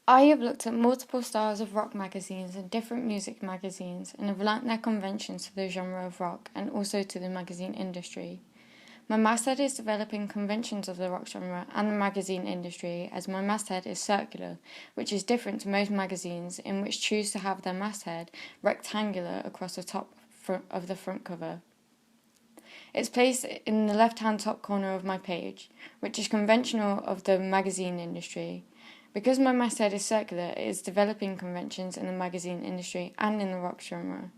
I have looked at multiple styles of rock magazines and different music magazines and have learnt their conventions to the genre of rock and also to the magazine industry. My masthead is developing conventions of the rock genre and the magazine industry, as my masthead is circular, which is different to most magazines in which choose to have their masthead rectangular across the top of the front cover. It's placed in the left-hand top corner of my page, which is conventional of the magazine industry. Because my masthead is circular, it is developing conventions in the magazine industry and in the rock genre.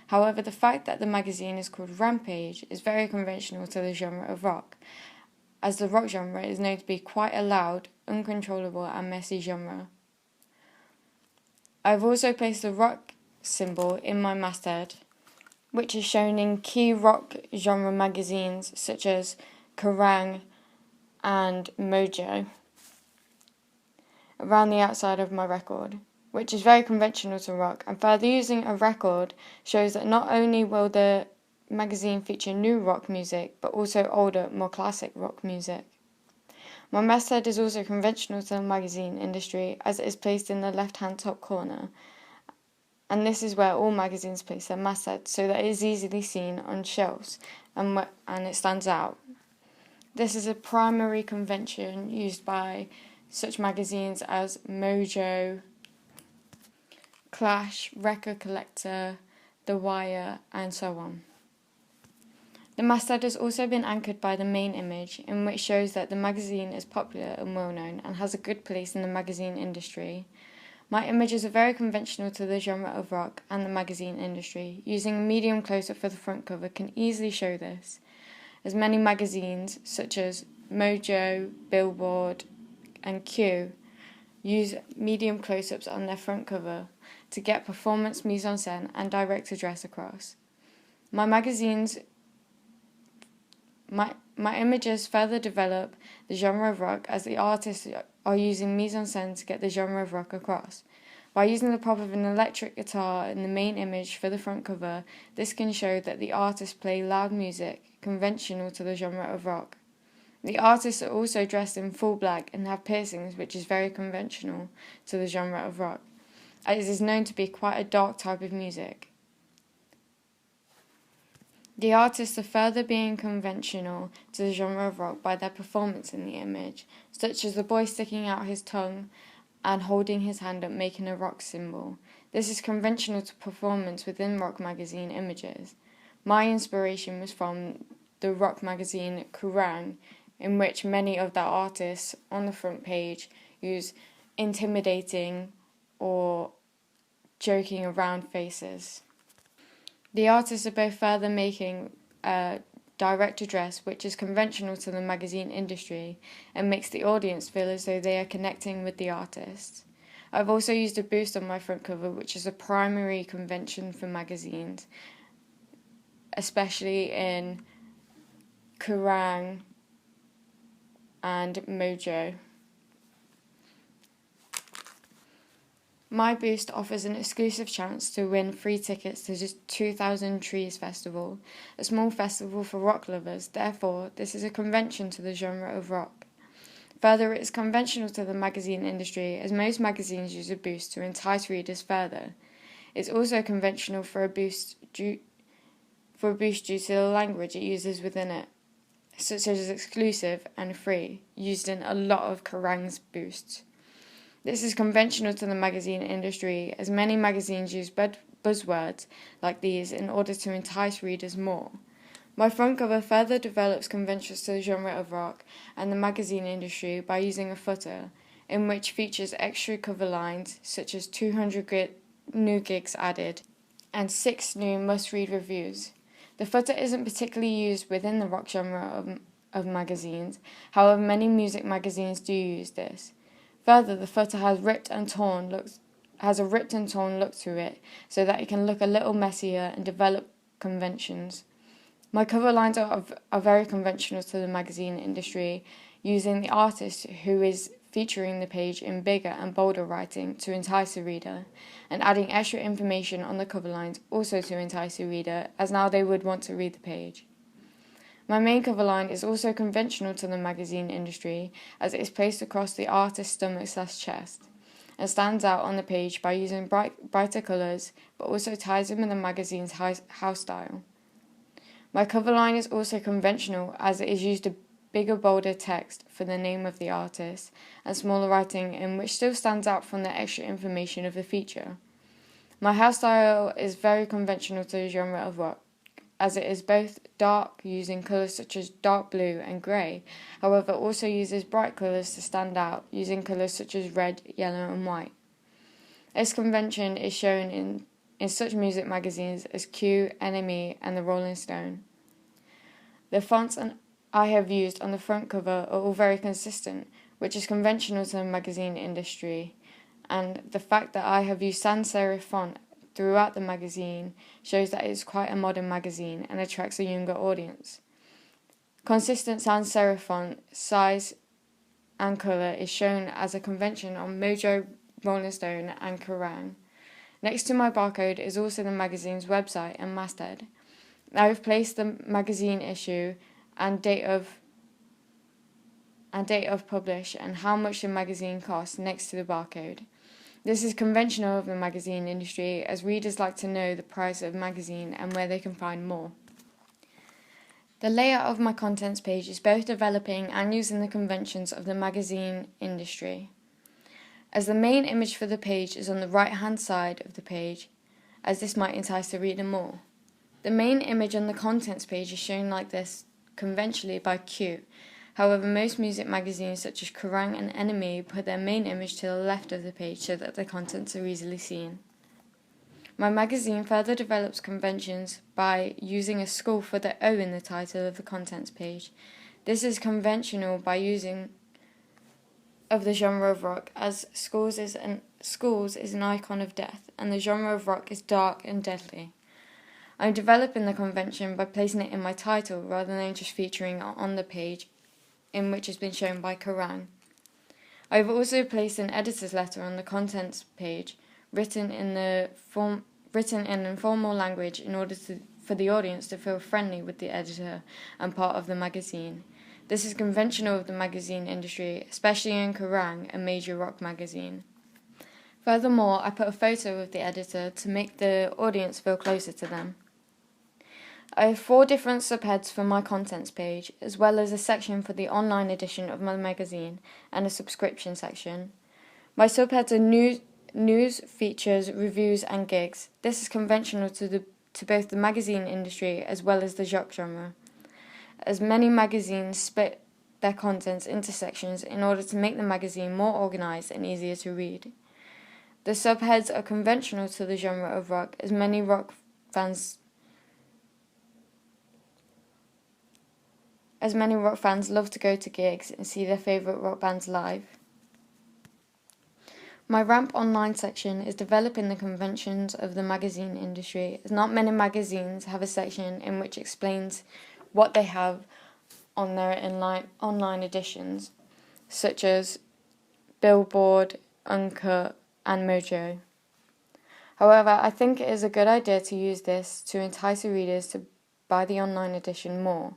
However, the fact that the magazine is called Rampage is very conventional to the genre of rock, as the rock genre is known to be quite a loud, uncontrollable and messy genre. I've also placed the rock symbol in my masthead, which is shown in key rock genre magazines such as Kerrang and Mojo, around the outside of my record, which is very conventional to rock, and further using a record shows that not only will the magazine feature new rock music, but also older, more classic rock music. My masthead is also conventional to the magazine industry, as it is placed in the left-hand top corner, and this is where all magazines place their masthead, so that it is easily seen on shelves and it stands out. This is a primary convention used by such magazines as Mojo, Clash, Record Collector, The Wire, and so on. The masthead has also been anchored by the main image, in which shows that the magazine is popular and well known and has a good place in the magazine industry. My images are very conventional to the genre of rock and the magazine industry. Using a medium close-up for the front cover can easily show this, as many magazines such as Mojo, Billboard, and Q use medium close-ups on their front cover to get performance, mise-en-scène, and direct address across. My images further develop the genre of rock, as the artists are using mise-en-scène to get the genre of rock across. By using the prop of an electric guitar in the main image for the front cover, this can show that the artists play loud music, conventional to the genre of rock. The artists are also dressed in full black and have piercings, which is very conventional to the genre of rock, as it is known to be quite a dark type of music. The artists are further being conventional to the genre of rock by their performance in the image, such as the boy sticking out his tongue and holding his hand up, making a rock symbol. This is conventional to performance within rock magazine images. My inspiration was from the rock magazine Kerrang, in which many of the artists on the front page use intimidating or joking around faces. The artists are both further making a direct address, which is conventional to the magazine industry and makes the audience feel as though they are connecting with the artist. I've also used a boost on my front cover, which is a primary convention for magazines, especially in Kerrang and Mojo. My boost offers an exclusive chance to win free tickets to the 2000 Trees Festival, a small festival for rock lovers. Therefore, this is a convention to the genre of rock. Further, it is conventional to the magazine industry, as most magazines use a boost to entice readers further. It's also conventional for a boost due to the language it uses within it, such as exclusive and free, used in a lot of Kerrang's boosts. This is conventional to the magazine industry, as many magazines use buzzwords like these in order to entice readers more. My front cover further develops conventions to the genre of rock and the magazine industry by using a footer, in which features extra cover lines such as 200 new gigs added and 6 new must-read reviews. The footer isn't particularly used within the rock genre of magazines, however many music magazines do use this. Further, the footer has a ripped and torn look to it, so that it can look a little messier and develop conventions. My cover lines are very conventional to the magazine industry, using the artist who is featuring the page in bigger and bolder writing to entice the reader, and adding extra information on the cover lines also to entice the reader, as now they would want to read the page. My main cover line is also conventional to the magazine industry, as it is placed across the artist's stomach/chest. and stands out on the page by using brighter colours, but also ties in with the magazine's house style. My cover line is also conventional, as it is used a bigger, bolder text for the name of the artist and smaller writing in which still stands out from the extra information of the feature. My house style is very conventional to the genre of rock, as it is both dark, using colours such as dark blue and grey, however also uses bright colours to stand out, using colours such as red, yellow and white. This convention is shown in such music magazines as Q, NME and the Rolling Stone. The fonts I have used on the front cover are all very consistent, which is conventional to the magazine industry, and the fact that I have used sans serif font throughout the magazine shows that it is quite a modern magazine and attracts a younger audience. Consistent sans serif font, size and colour is shown as a convention on Mojo, Rolling Stone and Kerrang! Next to my barcode is also the magazine's website and masthead. I have placed the magazine issue and date of publish and how much the magazine costs next to the barcode. This is conventional of the magazine industry, as readers like to know the price of a magazine and where they can find more. The layout of my contents page is both developing and using the conventions of the magazine industry, as the main image for the page is on the right-hand side of the page, as this might entice the reader more. The main image on the contents page is shown like this conventionally by Q. However, most music magazines such as Kerrang! And NME put their main image to the left of the page so that the contents are easily seen. My magazine further develops conventions by using a skull for the O in the title of the contents page. This is conventional by using of the genre of rock, as skulls is an icon of death, and the genre of rock is dark and deadly. I'm developing the convention by placing it in my title rather than just featuring it on the page in which has been shown by Kerrang! I have also placed an editor's letter on the contents page, written in informal language in order for the audience to feel friendly with the editor and part of the magazine. This is conventional of the magazine industry, especially in Kerrang!, a major rock magazine. Furthermore, I put a photo of the editor to make the audience feel closer to them. I have 4 different subheads for my contents page, as well as a section for the online edition of my magazine and a subscription section. My subheads are news, features, reviews and gigs. This is conventional to both the magazine industry as well as the rock genre, as many magazines split their contents into sections in order to make the magazine more organised and easier to read. The subheads are conventional to the genre of rock, as many rock fans love to go to gigs and see their favourite rock bands live. My Ramp Online section is developing the conventions of the magazine industry, as not many magazines have a section in which explains what they have on their online editions, such as Billboard, Uncut and Mojo. However, I think it is a good idea to use this to entice readers to buy the online edition more,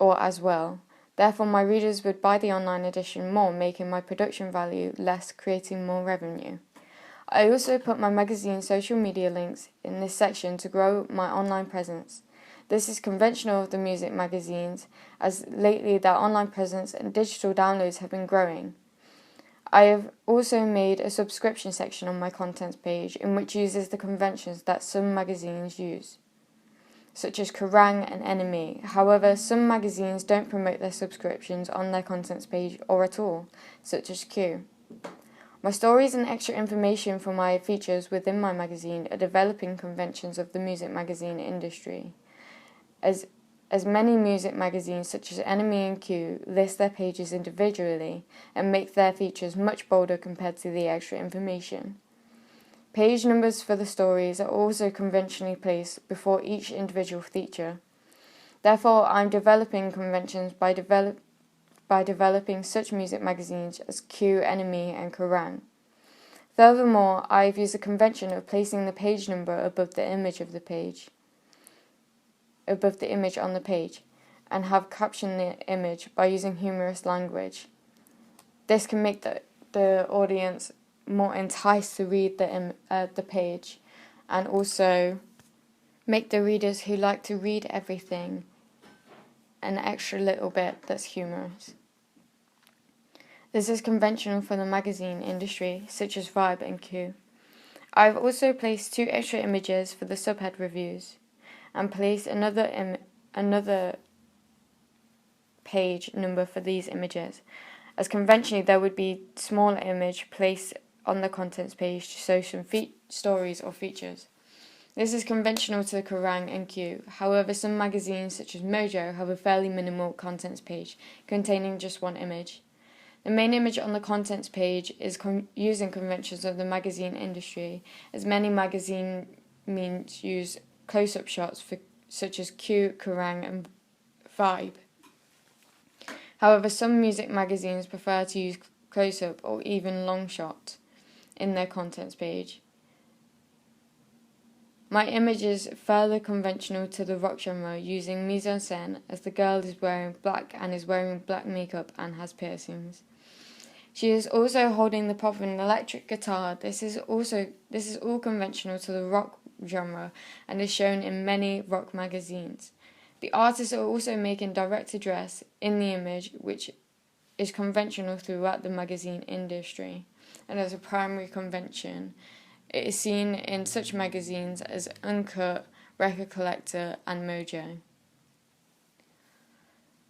or as well. Therefore, my readers would buy the online edition more, making my production value less, creating more revenue. I also put my magazine social media links in this section to grow my online presence. This is conventional of the music magazines, as lately their online presence and digital downloads have been growing. I have also made a subscription section on my contents page in which uses the conventions that some magazines use, such as Kerrang! And NME. However, some magazines don't promote their subscriptions on their contents page or at all, such as Q. My stories and extra information for my features within my magazine are developing conventions of the music magazine industry, as many music magazines such as NME and Q list their pages individually and make their features much bolder compared to the extra information. Page numbers for the stories are also conventionally placed before each individual feature. Therefore, I'm developing conventions by developing such music magazines as Q, NME and Kerrang! Furthermore, I've used a convention of placing the page number above the image on the page, and have captioned the image by using humorous language. This can make the audience more enticed to read the page, and also make the readers who like to read everything an extra little bit that's humorous. This is conventional for the magazine industry, such as Vibe and Q. I've also placed 2 extra images for the subhead reviews, and placed another page number for these images, as conventionally there would be smaller image placed on the contents page to show some stories or features. This is conventional to Kerrang and Q. However, some magazines such as Mojo have a fairly minimal contents page containing just 1 image. The main image on the contents page is using conventions of the magazine industry, as many magazines use close-up shots such as Q, Kerrang and Vibe. However, some music magazines prefer to use close-up or even long shot in their contents page. My image is further conventional to the rock genre, using mise-en-scène as the girl is wearing black and is wearing black makeup and has piercings. She is also holding the prop of an electric guitar. This is all conventional to the rock genre and is shown in many rock magazines. The artists are also making direct address in the image, which is conventional throughout the magazine industry, and as a primary convention, it is seen in such magazines as Uncut, Record Collector, and Mojo.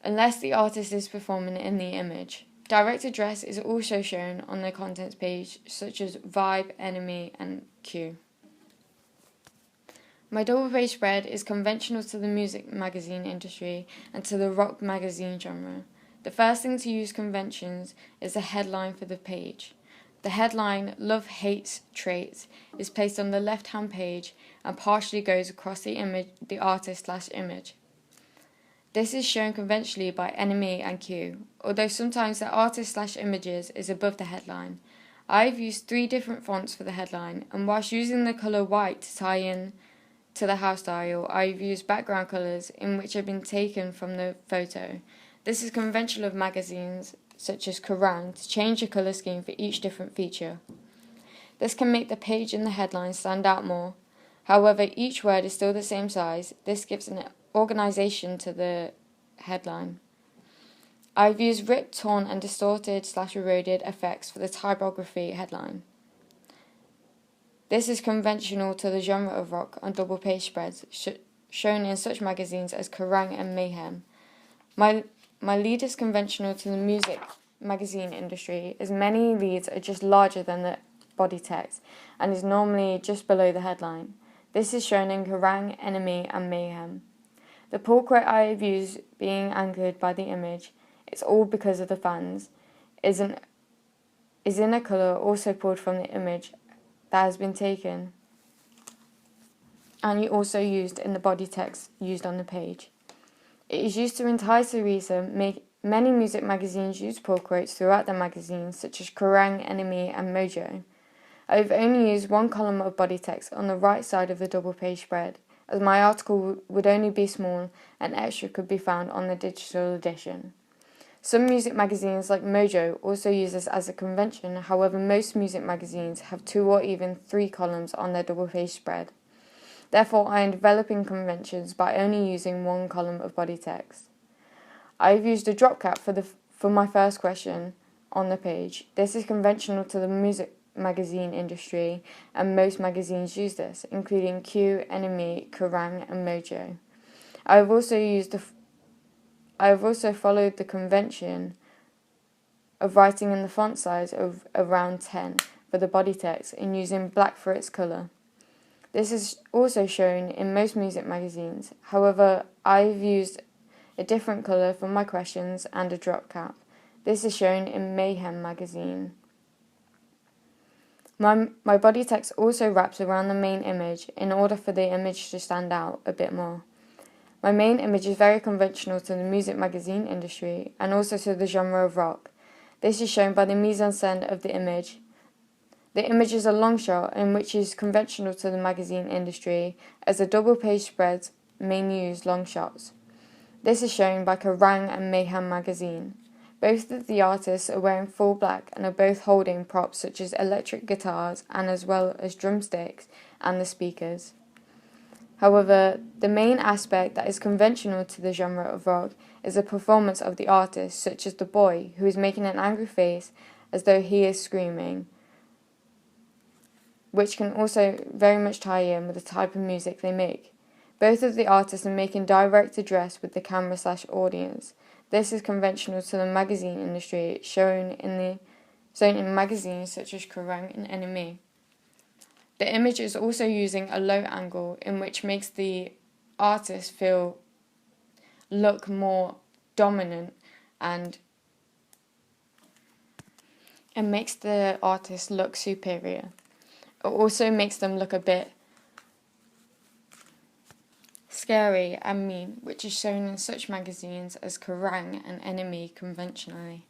Unless the artist is performing in the image. Direct address is also shown on the contents page, such as Vibe, Enemy, and Q. My double page spread is conventional to the music magazine industry and to the rock magazine genre. The first thing to use conventions is the headline for the page. The headline, Love Hates Traits, is placed on the left-hand page and partially goes across the artist/image. This is shown conventionally by Enemy and Q, although sometimes the artist/images is above the headline. I've used 3 different fonts for the headline, and whilst using the colour white to tie in to the house dial, I've used background colours in which have been taken from the photo. This is conventional of magazines such as Kerrang to change the colour scheme for each different feature. This can make the page and the headline stand out more. However, each word is still the same size. This gives an organisation to the headline. I've used ripped, torn and distorted/eroded effects for the typography headline. This is conventional to the genre of rock on double page spreads, shown in such magazines as Kerrang and Mayhem. My lead is conventional to the music magazine industry, as many leads are just larger than the body text and is normally just below the headline. This is shown in Kerrang, Enemy and Mayhem. The pull quote I have used being anchored by the image, it's all because of the fans, is in a colour also pulled from the image that has been taken and also used in the body text used on the page. It is used to entice the reader. Many music magazines use pull quotes throughout their magazines, such as Kerrang, Enemy and Mojo. I have only used 1 column of body text on the right side of the double page spread, as my article would only be small and extra could be found on the digital edition. Some music magazines like Mojo also use this as a convention, however most music magazines have 2 or even 3 columns on their double page spread. Therefore, I am developing conventions by only using 1 column of body text. I have used a drop cap for my first question on the page. This is conventional to the music magazine industry, and most magazines use this, including Q, Enemy, Kerrang and Mojo. I have also followed the convention of writing in the font size of around 10 for the body text and using black for its colour. This is also shown in most music magazines. However, I've used a different colour for my questions and a drop cap. This is shown in Mayhem magazine. My body text also wraps around the main image in order for the image to stand out a bit more. My main image is very conventional to the music magazine industry and also to the genre of rock. This is shown by the mise-en-scène of the image. The image is a long shot, in which is conventional to the magazine industry, as the double page spreads may use long shots. This is shown by Kerrang and Mayhem magazine. Both of the artists are wearing full black and are both holding props such as electric guitars and as well as drumsticks and the speakers. However, the main aspect that is conventional to the genre of rock is the performance of the artist, such as the boy, who is making an angry face as though he is screaming, which can also very much tie in with the type of music they make. Both of the artists are making direct address with the camera/audience. This is conventional to the magazine industry, shown in magazines such as Kerrang and NME. The image is also using a low angle, in which makes the artist look more dominant and it makes the artist look superior. It also makes them look a bit scary and mean, which is shown in such magazines as Kerrang and NME conventionally.